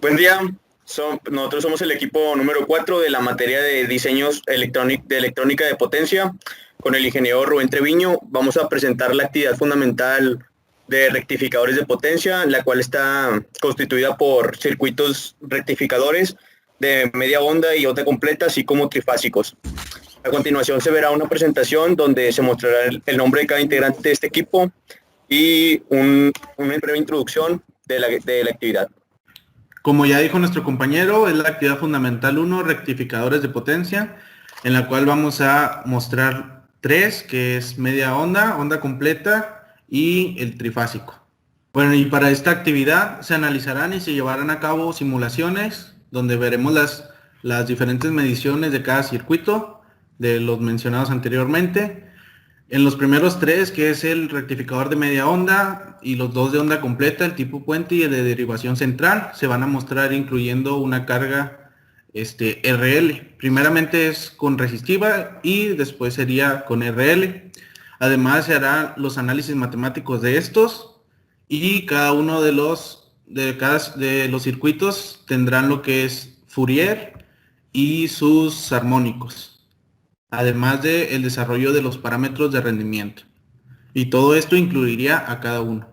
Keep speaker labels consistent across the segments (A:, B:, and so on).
A: Buen día, nosotros somos el equipo número 4 de la materia de diseños de electrónica de potencia. Con el ingeniero Rubén Treviño vamos a presentar la actividad fundamental de rectificadores de potencia, la cual está constituida por circuitos rectificadores de media onda y onda completa, así como trifásicos. A continuación se verá una presentación donde se mostrará el nombre de cada integrante de este equipo y una breve introducción de la actividad.
B: Como ya dijo nuestro compañero, es la actividad fundamental 1, rectificadores de potencia, en la cual vamos a mostrar tres, que es media onda, onda completa y el trifásico. Bueno, y para esta actividad se analizarán y se llevarán a cabo simulaciones donde veremos las diferentes mediciones de cada circuito, de los mencionados anteriormente. En los primeros tres, que es el rectificador de media onda y los dos de onda completa, el tipo puente y el de derivación central, se van a mostrar incluyendo una carga RL. Primeramente es con resistiva y después sería con RL. Además se harán los análisis matemáticos de estos y cada uno de los circuitos tendrán lo que es Fourier y sus armónicos, además del desarrollo de los parámetros de rendimiento. Y todo esto incluiría a cada uno.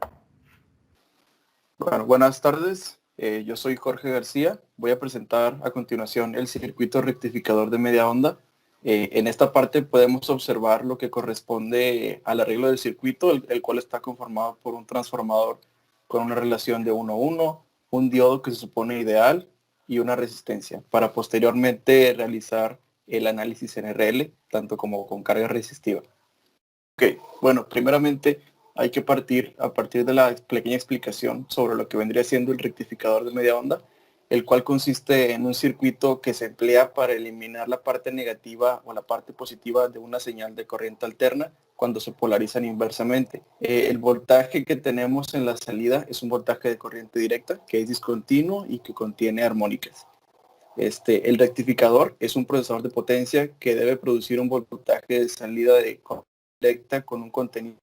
C: Bueno, buenas tardes. Yo soy Jorge García. Voy a presentar a continuación el circuito rectificador de media onda. En esta parte podemos observar lo que corresponde al arreglo del circuito, el cual está conformado por un transformador con una relación de 1:1, un diodo que se supone ideal y una resistencia, para posteriormente realizar el análisis en RL, tanto como con carga resistiva. Ok, bueno, primeramente hay que partir a partir de la pequeña explicación sobre lo que vendría siendo el rectificador de media onda, el cual consiste en un circuito que se emplea para eliminar la parte negativa o la parte positiva de una señal de corriente alterna cuando se polarizan inversamente. El voltaje que tenemos en la salida es un voltaje de corriente directa que es discontinuo y que contiene armónicas. El rectificador es un procesador de potencia que debe producir un voltaje de salida de corriente directa con un contenido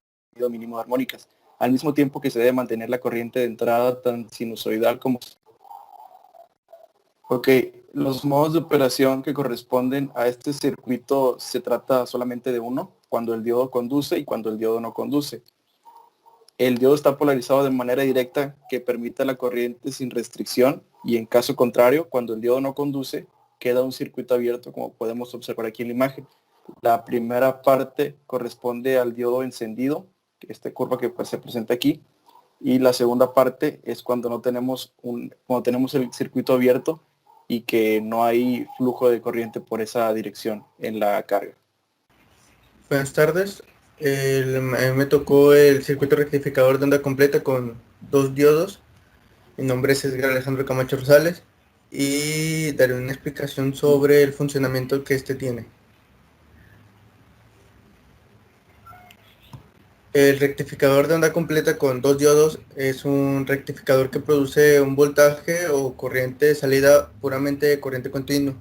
C: mínimo de armónicas, al mismo tiempo que se debe mantener la corriente de entrada tan sinusoidal como... Ok, los modos de operación que corresponden a este circuito se trata solamente de uno, cuando el diodo conduce y cuando el diodo no conduce. El diodo está polarizado de manera directa que permita la corriente sin restricción y en caso contrario, cuando el diodo no conduce, queda un circuito abierto como podemos observar aquí en la imagen. La primera parte corresponde al diodo encendido, esta curva que pues, se presenta aquí, y la segunda parte es cuando no tenemos cuando tenemos el circuito abierto y que no hay flujo de corriente por esa dirección en la carga.
D: Buenas tardes. Me tocó el circuito rectificador de onda completa con dos diodos. Mi nombre es Edgar Alejandro Camacho Rosales y daré una explicación sobre el funcionamiento que tiene. El rectificador de onda completa con dos diodos es un rectificador que produce un voltaje o corriente de salida puramente de corriente continua.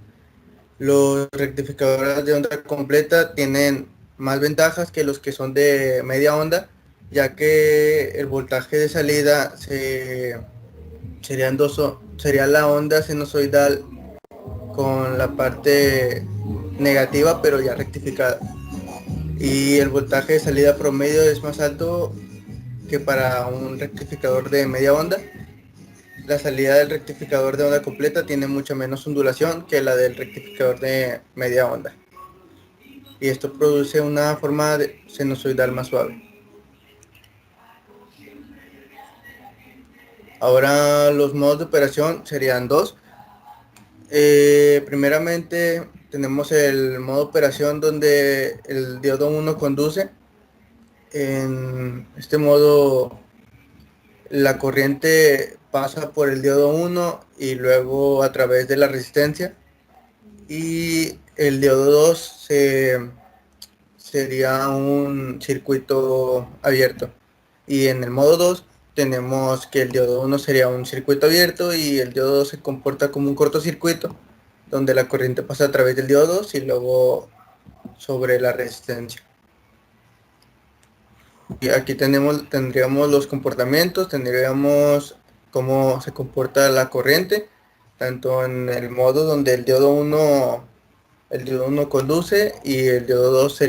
D: Los rectificadores de onda completa tienen más ventajas que los que son de media onda, ya que el voltaje de salida sería la onda sinusoidal con la parte negativa pero ya rectificada, y el voltaje de salida promedio es más alto que para un rectificador de media onda. La salida del rectificador de onda completa tiene mucha menos ondulación que la del rectificador de media onda, y esto produce una forma sinusoidal más suave. Ahora los modos de operación serían dos. Primeramente tenemos el modo de operación donde el diodo 1 conduce. En este modo la corriente pasa por el diodo 1 y luego a través de la resistencia, y el diodo 2 sería un circuito abierto. Y en el modo 2 tenemos que el diodo 1 sería un circuito abierto y el diodo 2 se comporta como un cortocircuito donde la corriente pasa a través del diodo 2 y luego sobre la resistencia. Y aquí tendríamos los comportamientos, tendríamos cómo se comporta la corriente tanto en el modo donde el diodo 1 conduce y el diodo 2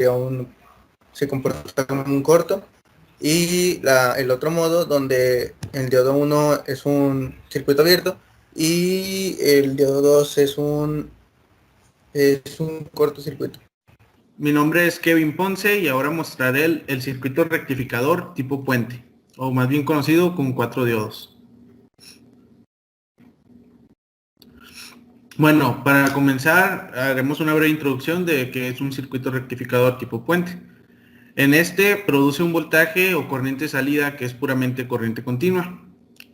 D: se comporta como un corto, y el otro modo donde el diodo 1 es un circuito abierto y el diodo 2 es un cortocircuito.
B: Mi nombre es Kevin Ponce y ahora mostraré el circuito rectificador tipo puente, o más bien conocido como 4 diodos. Bueno, para comenzar haremos una breve introducción de qué es un circuito rectificador tipo puente. En este produce un voltaje o corriente salida que es puramente corriente continua.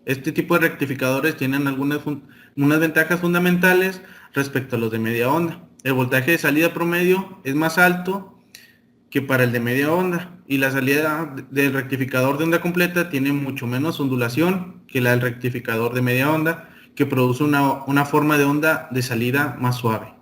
B: Este tipo de rectificadores tienen unas ventajas fundamentales respecto a los de media onda. El voltaje de salida promedio es más alto que para el de media onda, y la salida del rectificador de onda completa tiene mucho menos ondulación que la del rectificador de media onda, que produce una forma de onda de salida más suave.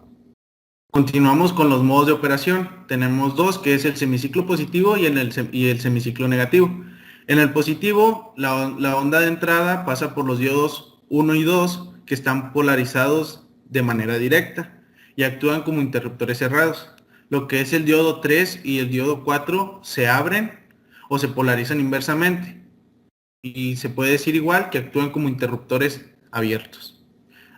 B: Continuamos con los modos de operación. Tenemos dos, que es el semiciclo positivo y el semiciclo negativo. En el positivo, la onda de entrada pasa por los diodos 1 y 2, que están polarizados de manera directa y actúan como interruptores cerrados. Lo que es el diodo 3 y el diodo 4 se abren o se polarizan inversamente, y se puede decir igual que actúan como interruptores abiertos.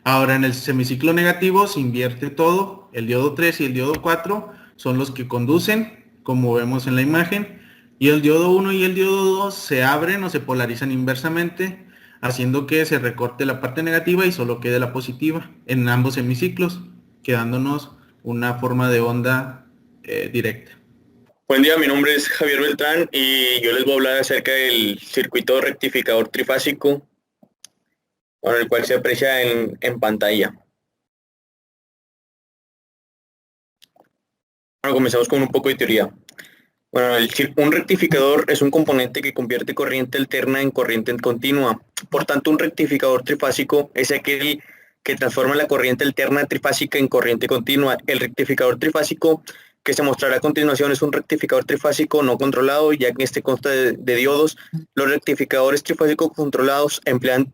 B: Ahora, en el semiciclo negativo se invierte todo. El diodo 3 y el diodo 4 son los que conducen, como vemos en la imagen, y el diodo 1 y el diodo 2 se abren o se polarizan inversamente, haciendo que se recorte la parte negativa y solo quede la positiva en ambos semiciclos, quedándonos una forma de onda directa.
A: Buen día, mi nombre es Javier Beltrán y yo les voy a hablar acerca del circuito rectificador trifásico, con el cual se aprecia en pantalla. Bueno, comenzamos con un poco de teoría. Bueno, un rectificador es un componente que convierte corriente alterna en corriente continua. Por tanto, un rectificador trifásico es aquel que transforma la corriente alterna trifásica en corriente continua. El rectificador trifásico que se mostrará a continuación es un rectificador trifásico no controlado, ya que este consta de diodos. Los rectificadores trifásicos controlados emplean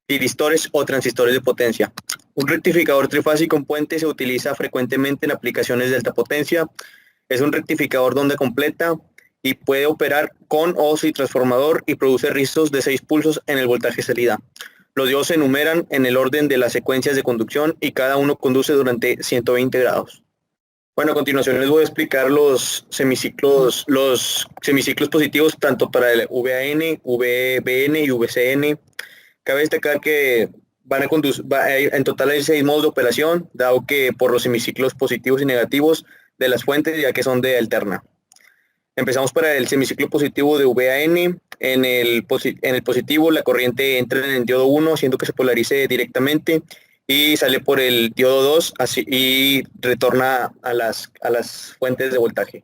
A: tiristores o transistores de potencia. Un rectificador trifásico en puente se utiliza frecuentemente en aplicaciones de alta potencia. Es un rectificador de onda completa y puede operar con o sin transformador y produce registros de 6 pulsos en el voltaje salida. Los diodos se enumeran en el orden de las secuencias de conducción y cada uno conduce durante 120 grados. Bueno, a continuación les voy a explicar los semiciclos positivos tanto para el VAN, VBN y VCN. Cabe destacar que en total hay 6 modos de operación, dado que por los semiciclos positivos y negativos de las fuentes, ya que son de alterna. Empezamos para el semiciclo positivo de VAN. En el positivo, la corriente entra en el diodo 1, haciendo que se polarice directamente, y sale por el diodo 2 y retorna a las fuentes de voltaje.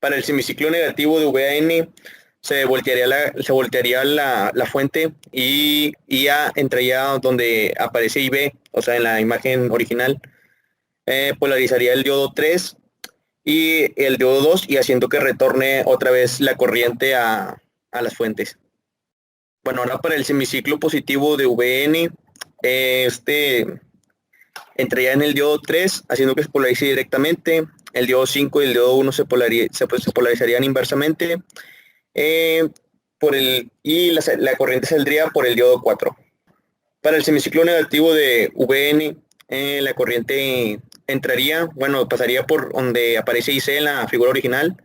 A: Para el semiciclo negativo de VAN, se voltearía la fuente y ya entraría donde aparece IB, o sea, en la imagen original. Polarizaría el diodo 3 y el diodo 2, y haciendo que retorne otra vez la corriente a las fuentes. Bueno, ahora para el semiciclo positivo de VN, entraría en el diodo 3, haciendo que se polarice directamente. El diodo 5 y el diodo 1 se polarizarían inversamente. La corriente saldría por el diodo 4. Para el semiciclo negativo de VN, la corriente pasaría por donde aparece IC en la figura original,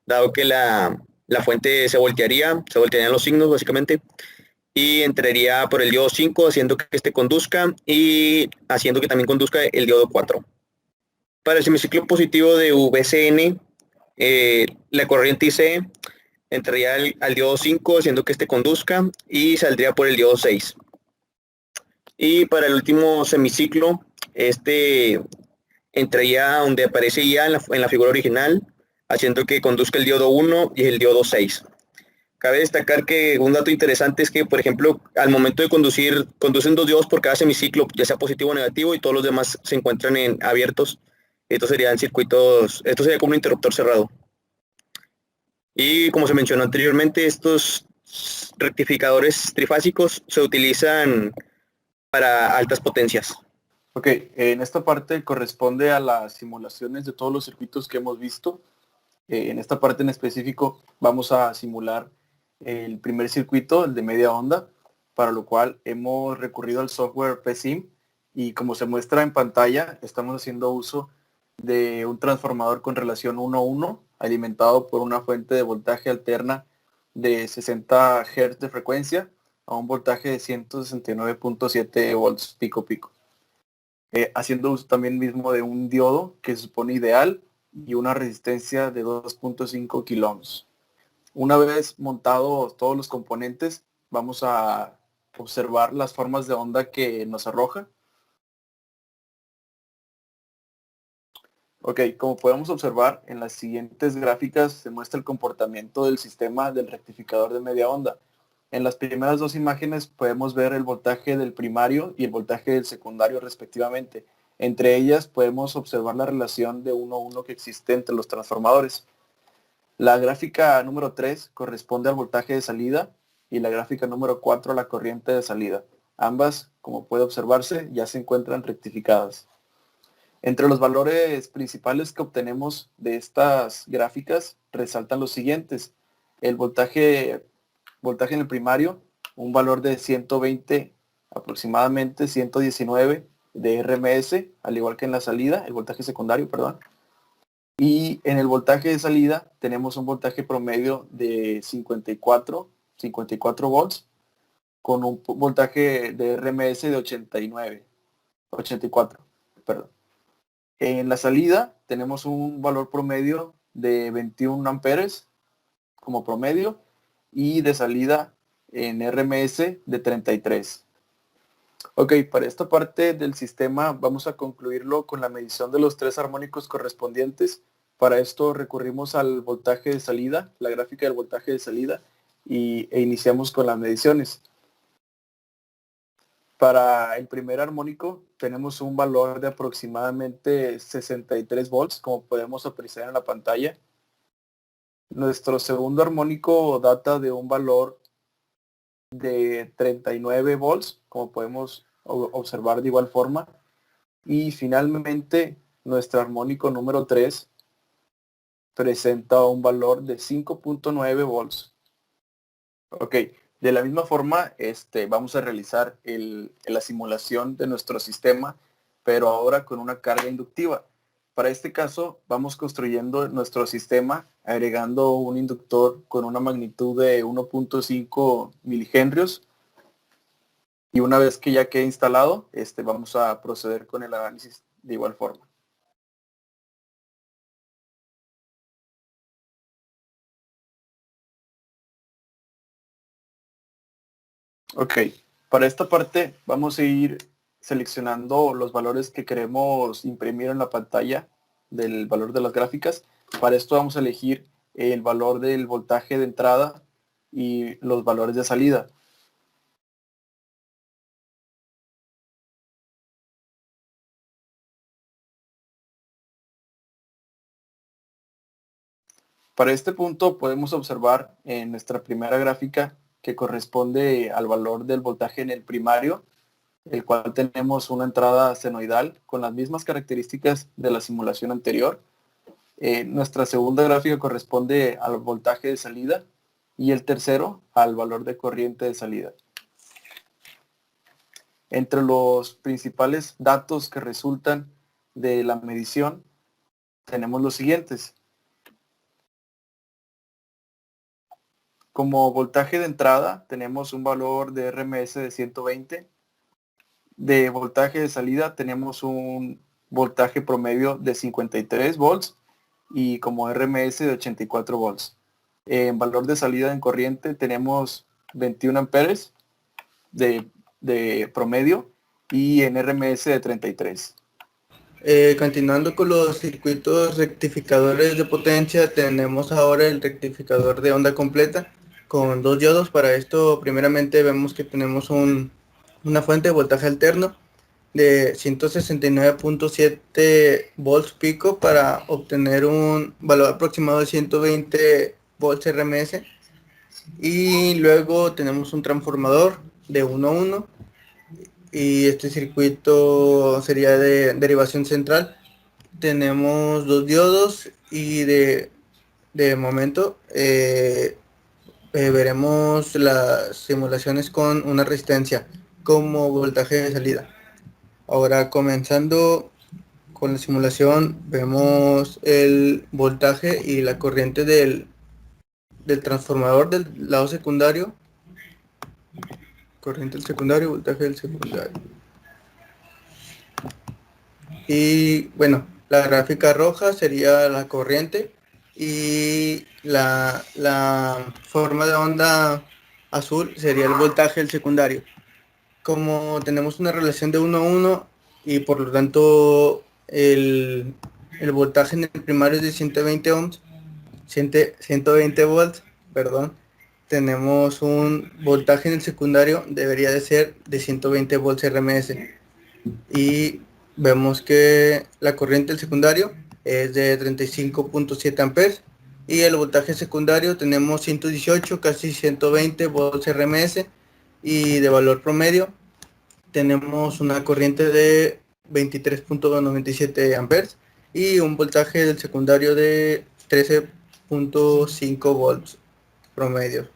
A: dado que la fuente se voltearían los signos básicamente, y entraría por el diodo 5, haciendo que este conduzca y haciendo que también conduzca el diodo 4. Para el semiciclo positivo de VCN, la corriente IC entraría al diodo 5, haciendo que este conduzca y saldría por el diodo 6. Y para el último semiciclo, entraría donde aparece ya en la figura original, haciendo que conduzca el diodo 1 y el diodo 6. Cabe destacar que un dato interesante es que, por ejemplo, al momento de conducir, conducen 2 diodos por cada semiciclo, ya sea positivo o negativo, y todos los demás se encuentran abiertos. Esto sería como un interruptor cerrado. Y como se mencionó anteriormente, estos rectificadores trifásicos se utilizan para altas potencias?
C: Ok, en esta parte corresponde a las simulaciones de todos los circuitos que hemos visto. En esta parte en específico vamos a simular el primer circuito, el de media onda, para lo cual hemos recurrido al software PSIM y como se muestra en pantalla, estamos haciendo uso de un transformador con relación 1:1 alimentado por una fuente de voltaje alterna de 60 Hz de frecuencia a un voltaje de 169.7 volts pico pico. Haciendo uso también mismo de un diodo que se supone ideal y una resistencia de 2.5 kiloohms. Una vez montados todos los componentes, vamos a observar las formas de onda que nos arroja. Ok, como podemos observar en las siguientes gráficas se muestra el comportamiento del sistema del rectificador de media onda. En las primeras dos imágenes podemos ver el voltaje del primario y el voltaje del secundario respectivamente. Entre ellas podemos observar la relación de 1:1 que existe entre los transformadores. La gráfica número 3 corresponde al voltaje de salida y la gráfica número 4 a la corriente de salida. Ambas, como puede observarse, ya se encuentran rectificadas. Entre los valores principales que obtenemos de estas gráficas resaltan los siguientes. El voltaje en el primario, un valor de 120, aproximadamente 119 de RMS, al igual que en la salida, el voltaje secundario, perdón. Y en el voltaje de salida tenemos un voltaje promedio de 54 volts, con un voltaje de RMS de 84, perdón. En la salida tenemos un valor promedio de 21 amperes como promedio y de salida en RMS de 33. Ok, para esta parte del sistema vamos a concluirlo con la medición de los tres armónicos correspondientes. Para esto recurrimos al voltaje de salida, la gráfica del voltaje de salida, e iniciamos con las mediciones. Para el primer armónico tenemos un valor de aproximadamente 63 volts, como podemos apreciar en la pantalla. Nuestro segundo armónico data de un valor de 39 volts, como podemos observar de igual forma. Y finalmente, nuestro armónico número 3 presenta un valor de 5.9 volts. Ok. De la misma forma, vamos a realizar la simulación de nuestro sistema, pero ahora con una carga inductiva. Para este caso, vamos construyendo nuestro sistema agregando un inductor con una magnitud de 1.5 milihenrios. Y una vez que ya quede instalado, vamos a proceder con el análisis de igual forma. Ok, para esta parte vamos a ir seleccionando los valores que queremos imprimir en la pantalla del valor de las gráficas. Para esto vamos a elegir el valor del voltaje de entrada y los valores de salida. Para este punto podemos observar en nuestra primera gráfica que corresponde al valor del voltaje en el primario, el cual tenemos una entrada senoidal con las mismas características de la simulación anterior. Nuestra segunda gráfica corresponde al voltaje de salida y el tercero al valor de corriente de salida. Entre los principales datos que resultan de la medición tenemos los siguientes. Como voltaje de entrada tenemos un valor de RMS de 120. De voltaje de salida tenemos un voltaje promedio de 53 volts y como RMS de 84 volts. En valor de salida en corriente tenemos 21 amperes de promedio y en RMS de 33.
D: Continuando con los circuitos rectificadores de potencia, tenemos ahora el rectificador de onda completa con dos diodos. Para esto primeramente vemos que tenemos una fuente de voltaje alterno de 169.7 volts pico para obtener un valor aproximado de 120 volts RMS. Y luego tenemos un transformador de 1 a 1 y este circuito sería de derivación central. Tenemos 2 diodos y de momento veremos las simulaciones con una resistencia como voltaje de salida. Ahora comenzando con la simulación, vemos el voltaje y la corriente del transformador del lado secundario. Corriente del secundario, voltaje del secundario. Y bueno, la gráfica roja sería la corriente y la forma de onda azul sería el voltaje del secundario. Como tenemos una relación de 1 a 1 y por lo tanto el voltaje en el primario es de 120 ohms, 120 volts, perdón, tenemos un voltaje en el secundario, debería de ser de 120 volts RMS. Y vemos que la corriente del secundario es de 35.7 amperes y el voltaje secundario tenemos 118, casi 120 volts RMS, y de valor promedio tenemos una corriente de 23.97 amperes y un voltaje del secundario de 13.5 volts promedio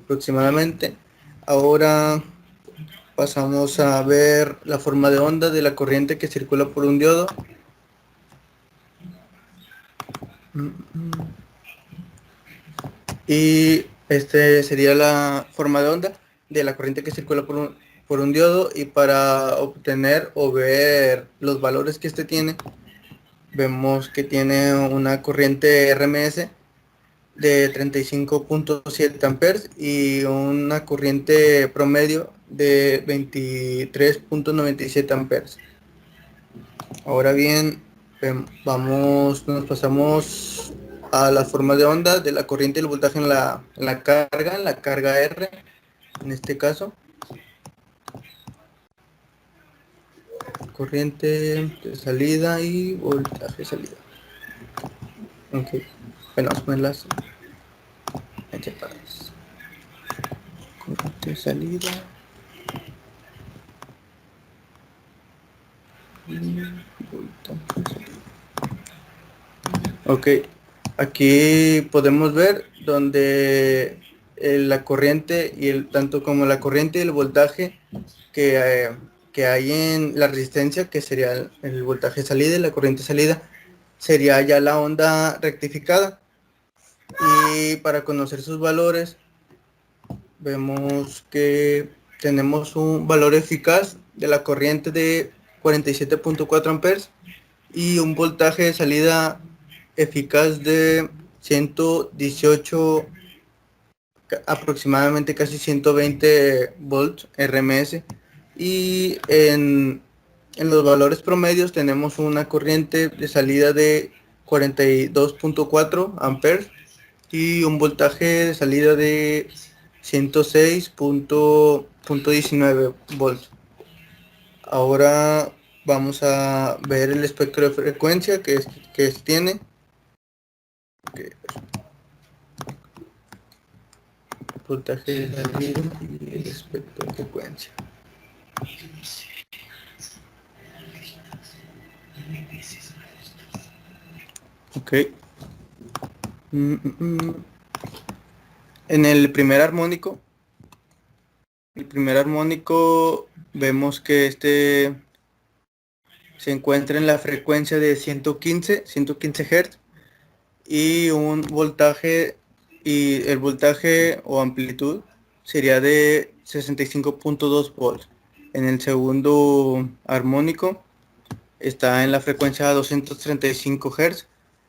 D: aproximadamente. Ahora pasamos a ver la forma de onda de la corriente que circula por un diodo. Y este sería la forma de onda de la corriente que circula por un diodo, y para obtener o ver los valores que este tiene, vemos que tiene una corriente RMS de 35.7 amperes y una corriente promedio de 23.97 amperes. Ahora bien, nos pasamos a la forma de onda de la corriente y el voltaje en la carga R, en este caso. Corriente de salida y voltaje de salida. Ok, bueno, vamos a ponerlas separadas. Corriente de salida. Ok, aquí podemos ver donde la corriente y tanto como la corriente y el voltaje que hay en la resistencia, que sería el voltaje salida y la corriente salida, sería ya la onda rectificada. Y para conocer sus valores, vemos que tenemos un valor eficaz de la corriente de 47.4 amperes y un voltaje de salida eficaz de 118, aproximadamente casi 120 volts RMS. Y en los valores promedios tenemos una corriente de salida de 42.4 amperes y un voltaje de salida de 106.19 volts. Ahora vamos a ver el espectro de frecuencia que tiene. Voltaje de salida y el espectro de frecuencia. Ok. En el primer armónico vemos que este se encuentra en la frecuencia de 115 Hz y un voltaje, y el voltaje o amplitud sería de 65.2 volts. En el segundo armónico está en la frecuencia de 235 Hz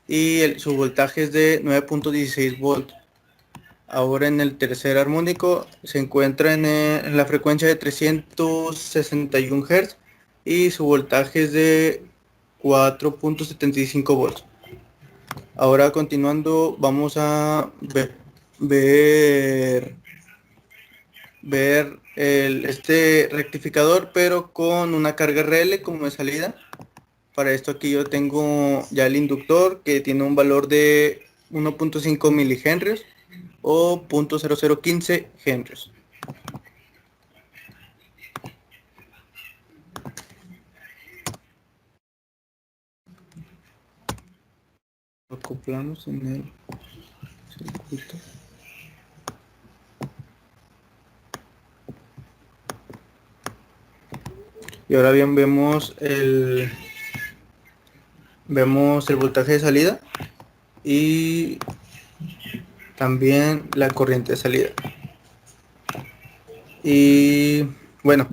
D: y su voltaje es de 9.16 volts. Ahora en el tercer armónico se encuentra en la frecuencia de 361 Hz y su voltaje es de 4.75 volts. Ahora continuando vamos a ver este rectificador, pero con una carga RL como de salida. Para esto aquí yo tengo ya el inductor, que tiene un valor de 1.5 milihenrios o 0.0015 henries. Acoplamos en el circuito. Y ahora bien vemos el voltaje de salida y también la corriente de salida. Y bueno,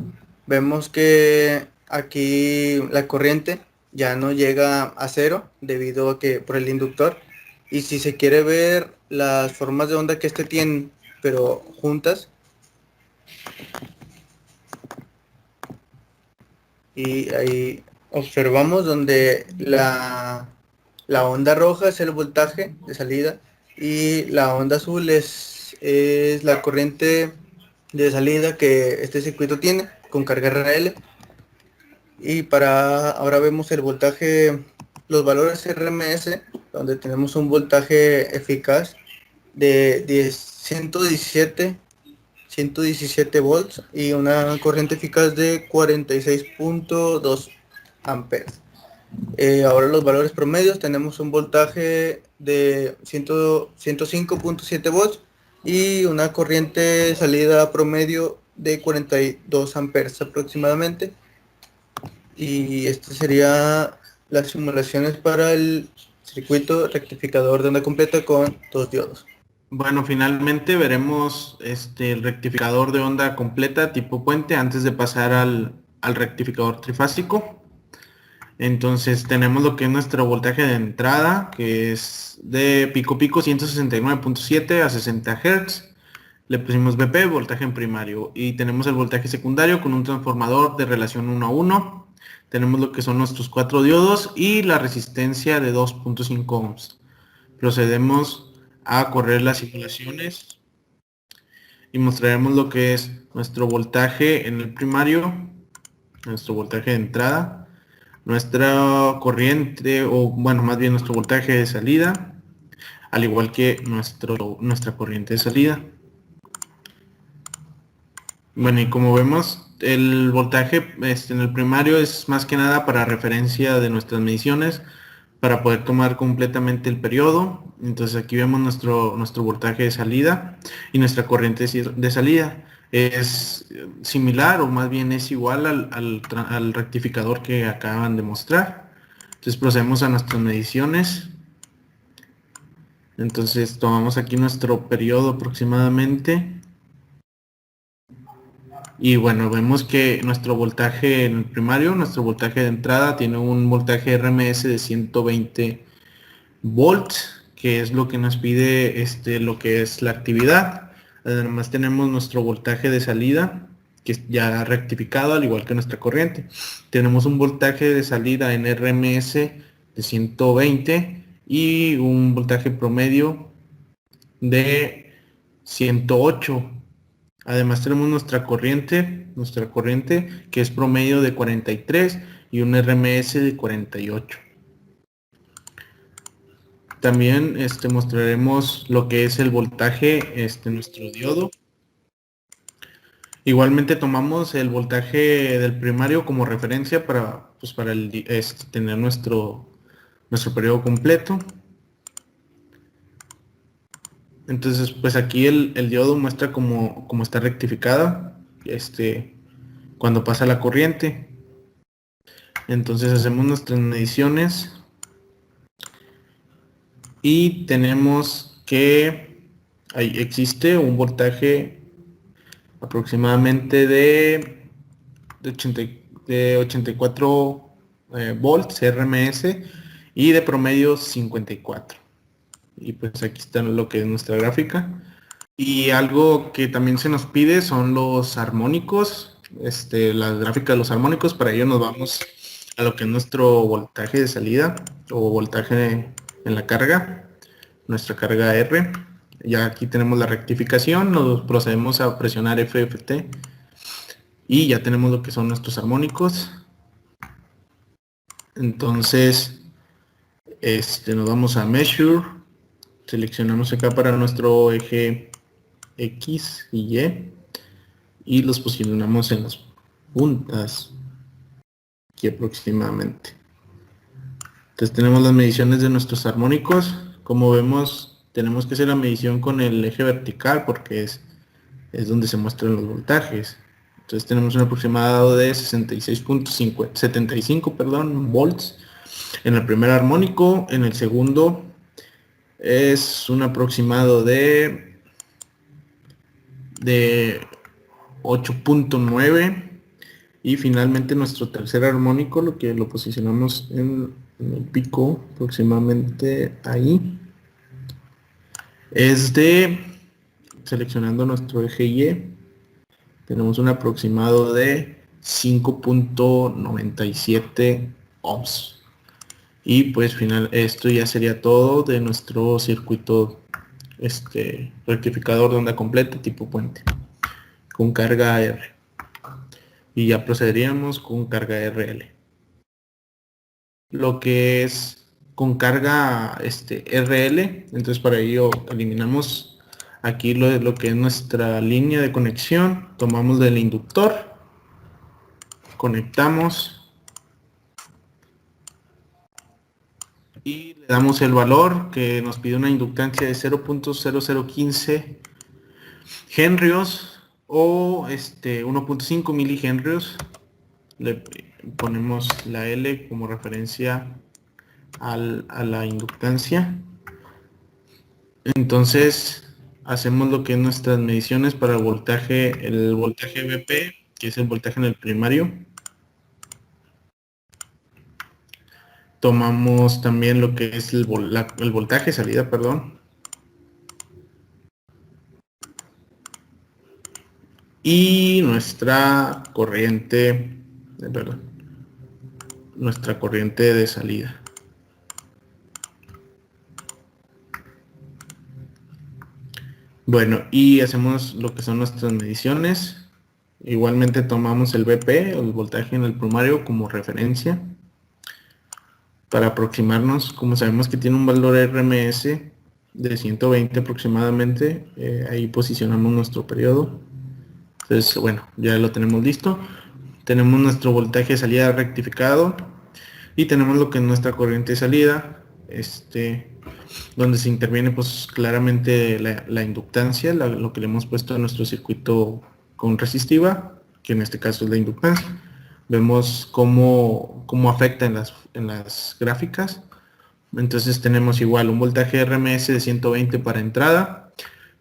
D: vemos que aquí la corriente ya no llega a cero debido a que por el inductor. Y si se quiere ver las formas de onda que este tiene, pero juntas, y ahí observamos donde la onda roja es el voltaje de salida y la onda azul es la corriente de salida que este circuito tiene con carga RL. Y ahora vemos el voltaje, los valores RMS, donde tenemos un voltaje eficaz de 117 volts y una corriente eficaz de 46.2 amperes. Ahora los valores promedios, tenemos un voltaje de 105.7 volts y una corriente de salida promedio de 42 amperes aproximadamente. Y esta sería las simulaciones para el circuito rectificador de onda completa con 2 diodos.
B: Bueno, finalmente veremos el rectificador de onda completa tipo puente antes de pasar al rectificador trifásico. Entonces tenemos lo que es nuestro voltaje de entrada, que es de pico 169.7 a 60 Hz. Le pusimos BP, voltaje en primario. Y tenemos el voltaje secundario con un transformador de relación 1 a 1. Tenemos lo que son nuestros 4 diodos y la resistencia de 2.5 ohms. Procedemos a correr las simulaciones y mostraremos lo que es nuestro voltaje en el primario, nuestro voltaje de entrada, nuestra corriente, o bueno, más bien nuestro voltaje de salida, al igual que nuestra corriente de salida. Bueno, y como vemos, el voltaje en el primario es más que nada para referencia de nuestras mediciones, para poder tomar completamente el periodo. Entonces aquí vemos nuestro voltaje de salida y nuestra corriente de salida. Es similar, o más bien es igual al rectificador que acaban de mostrar. Entonces procedemos a nuestras mediciones. Entonces tomamos aquí nuestro periodo aproximadamente. Y bueno, vemos que nuestro voltaje en el primario, nuestro voltaje de entrada tiene un voltaje RMS de 120 volts, que es lo que nos pide lo que es la actividad. Además tenemos nuestro voltaje de salida, que es ya rectificado, al igual que nuestra corriente. Tenemos un voltaje de salida en RMS de 120 y un voltaje promedio de 108. Además tenemos nuestra corriente que es promedio de 43 y un RMS de 48. También mostraremos lo que es el voltaje nuestro diodo. Igualmente tomamos el voltaje del primario como referencia para tener nuestro periodo completo. Entonces, pues aquí el diodo muestra cómo está rectificada cuando pasa la corriente. Entonces hacemos nuestras mediciones y tenemos que ahí existe un voltaje aproximadamente de 84 volts RMS y de promedio 54. Y pues aquí está lo que es nuestra gráfica. Y algo que también se nos pide son los armónicos, la gráfica de los armónicos. Para ello nos vamos a lo que es nuestro voltaje de salida o voltaje en la carga, nuestra carga R. Ya aquí tenemos la rectificación, nos procedemos a presionar FFT y ya tenemos lo que son nuestros armónicos. Entonces nos vamos a Measure Seleccionamos acá para nuestro eje X y Y los posicionamos en las puntas aquí aproximadamente. Entonces tenemos las mediciones de nuestros armónicos. Como vemos, tenemos que hacer la medición con el eje vertical porque es donde se muestran los voltajes. Entonces tenemos un aproximado de 66.75, perdón, volts en el primer armónico. En el segundo es un aproximado de 8.9. Y finalmente nuestro tercer armónico, lo que lo posicionamos en el pico, aproximadamente ahí, es de, seleccionando nuestro eje Y, tenemos un aproximado de 5.97 ohms. Y pues esto ya sería todo de nuestro circuito rectificador de onda completa tipo puente con carga R. Y ya procederíamos con carga RL. Lo que es con carga RL, entonces para ello eliminamos aquí lo que es nuestra línea de conexión, tomamos del inductor, conectamos y le damos el valor que nos pide una inductancia de 0.0015 henrios o 1.5 milihenrios. Le ponemos la L como referencia a la inductancia. Entonces hacemos lo que es nuestras mediciones para el voltaje VP, que es el voltaje en el primario. Tomamos también lo que es el voltaje salida, perdón. Y nuestra corriente, nuestra corriente de salida. Bueno, y hacemos lo que son nuestras mediciones. Igualmente tomamos el VP, el voltaje en el primario, como referencia para aproximarnos. Como sabemos que tiene un valor RMS de 120 aproximadamente, ahí posicionamos nuestro periodo. Entonces, bueno, ya lo tenemos listo. Tenemos nuestro voltaje de salida rectificado y tenemos lo que es nuestra corriente de salida, donde se interviene pues claramente la inductancia, lo que le hemos puesto a nuestro circuito con resistiva, que en este caso es la inductancia. Vemos cómo afecta en las gráficas. Entonces tenemos igual un voltaje RMS de 120 para entrada,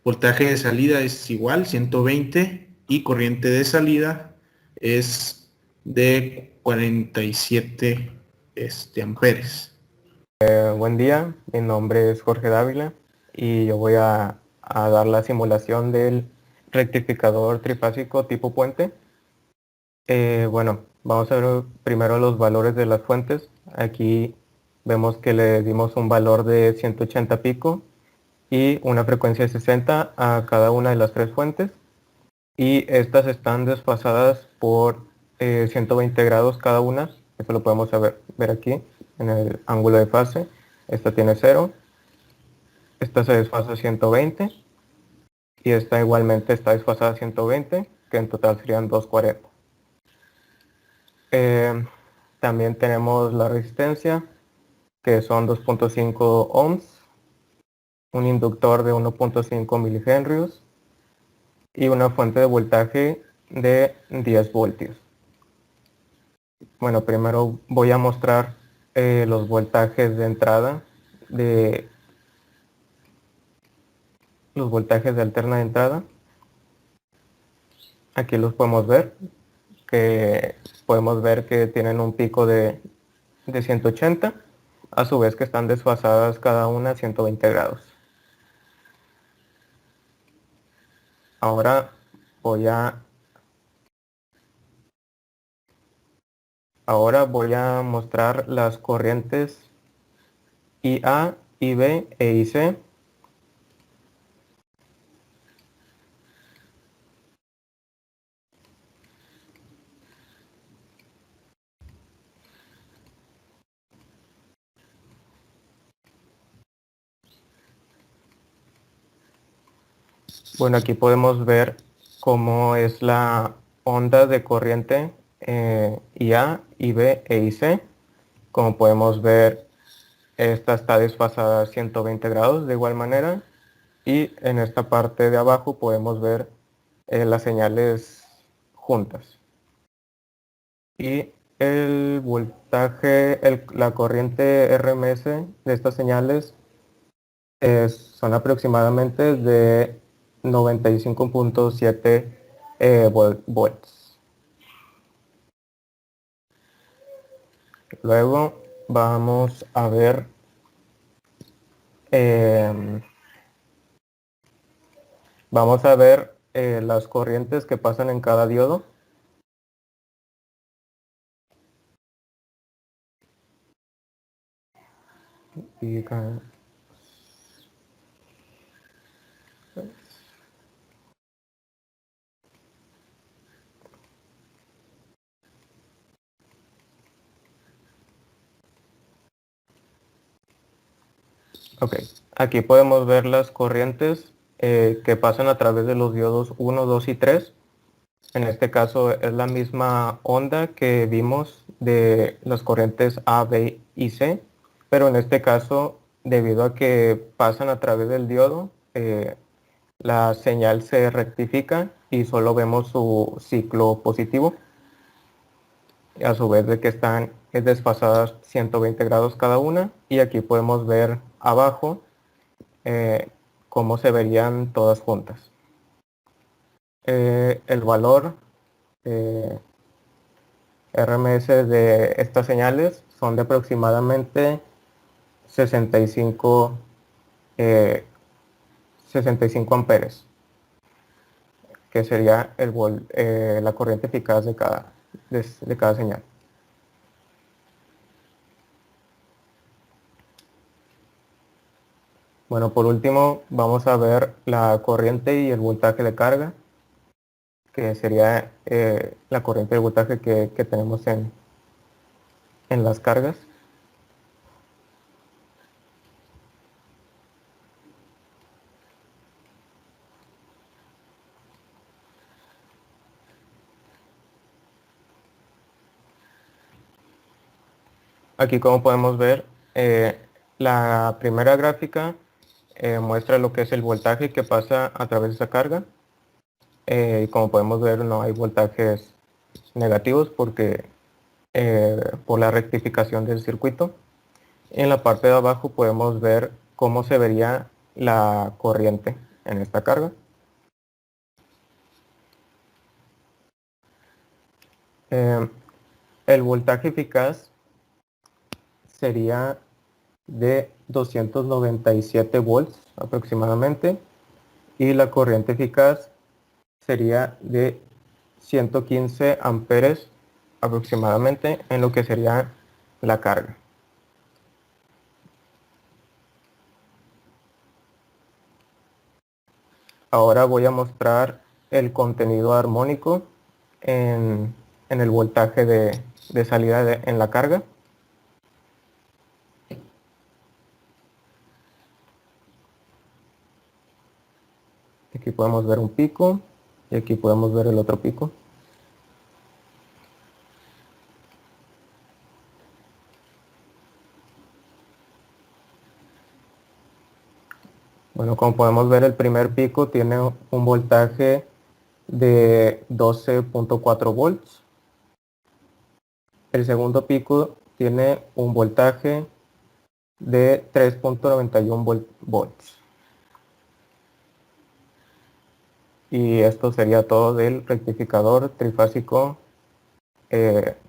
B: voltaje de salida es igual 120 y corriente de salida es de 47 amperes.
E: Buen día, mi nombre es Jorge Dávila y yo voy a dar la simulación del rectificador trifásico tipo puente. Bueno, vamos a ver primero los valores de las fuentes. Aquí vemos que le dimos un valor de 180 pico y una frecuencia de 60 a cada una de las tres fuentes. Y estas están desfasadas por 120 grados cada una. Eso lo podemos ver aquí en el ángulo de fase. Esta tiene 0. Esta se desfasa a 120. Y esta igualmente está desfasada a 120, que en total serían 240. También tenemos la resistencia, que son 2.5 ohms, un inductor de 1.5 milihenrios y una fuente de voltaje de 10 voltios. Bueno, primero voy a mostrar los voltajes de entrada, los voltajes de alterna de entrada. Aquí los podemos ver, que tienen un pico de 180, a su vez que están desfasadas cada una a 120 grados. Ahora voy a mostrar las corrientes IA, IB e IC. Bueno, aquí podemos ver cómo es la onda de corriente IA, IB e IC. Como podemos ver, esta está desfasada a 120 grados de igual manera. Y en esta parte de abajo podemos ver las señales juntas. Y el voltaje, la corriente RMS de estas señales son aproximadamente de 95.7 volts. Luego vamos a ver las corrientes que pasan en cada diodo. Ok, aquí podemos ver las corrientes que pasan a través de los diodos 1, 2 y 3. En este caso es la misma onda que vimos de las corrientes A, B y C, pero en este caso, debido a que pasan a través del diodo, la señal se rectifica y solo vemos su ciclo positivo, a su vez de que están desfasadas 120 grados cada una, y aquí podemos ver abajo cómo se verían todas juntas. El valor RMS de estas señales son de aproximadamente 65 amperes, que sería la corriente eficaz de cada señal. Bueno, por último vamos a ver la corriente y el voltaje de carga, que sería la corriente y el voltaje que tenemos en las cargas. Aquí, como podemos ver, la primera gráfica muestra lo que es el voltaje que pasa a través de esa carga. Y como podemos ver, no hay voltajes negativos porque por la rectificación del circuito. En la parte de abajo podemos ver cómo se vería la corriente en esta carga. El voltaje eficaz sería de 297 volts aproximadamente, y la corriente eficaz sería de 115 amperes aproximadamente en lo que sería la carga. Ahora voy a mostrar el contenido armónico en el voltaje de salida en la carga. Aquí podemos ver un pico y aquí podemos ver el otro pico. Bueno, como podemos ver, el primer pico tiene un voltaje de 12.4 volts. El segundo pico tiene un voltaje de 3.91 volts. Y esto sería todo del rectificador trifásico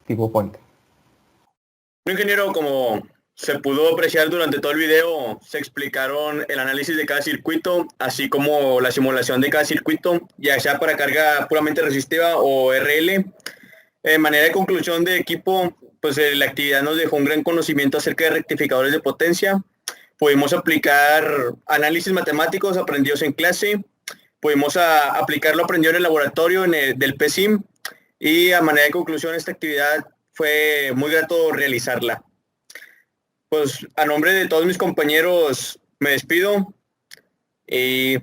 E: tipo puente.
A: Ingeniero, como se pudo apreciar durante todo el video, se explicaron el análisis de cada circuito, así como la simulación de cada circuito, ya sea para carga puramente resistiva o RL. En manera de conclusión de equipo, pues la actividad nos dejó un gran conocimiento acerca de rectificadores de potencia. Pudimos aplicar análisis matemáticos aprendidos en clase, pudimos aplicar lo aprendido en el laboratorio del PSIM, y a manera de conclusión esta actividad fue muy grato realizarla. Pues a nombre de todos mis compañeros me despido y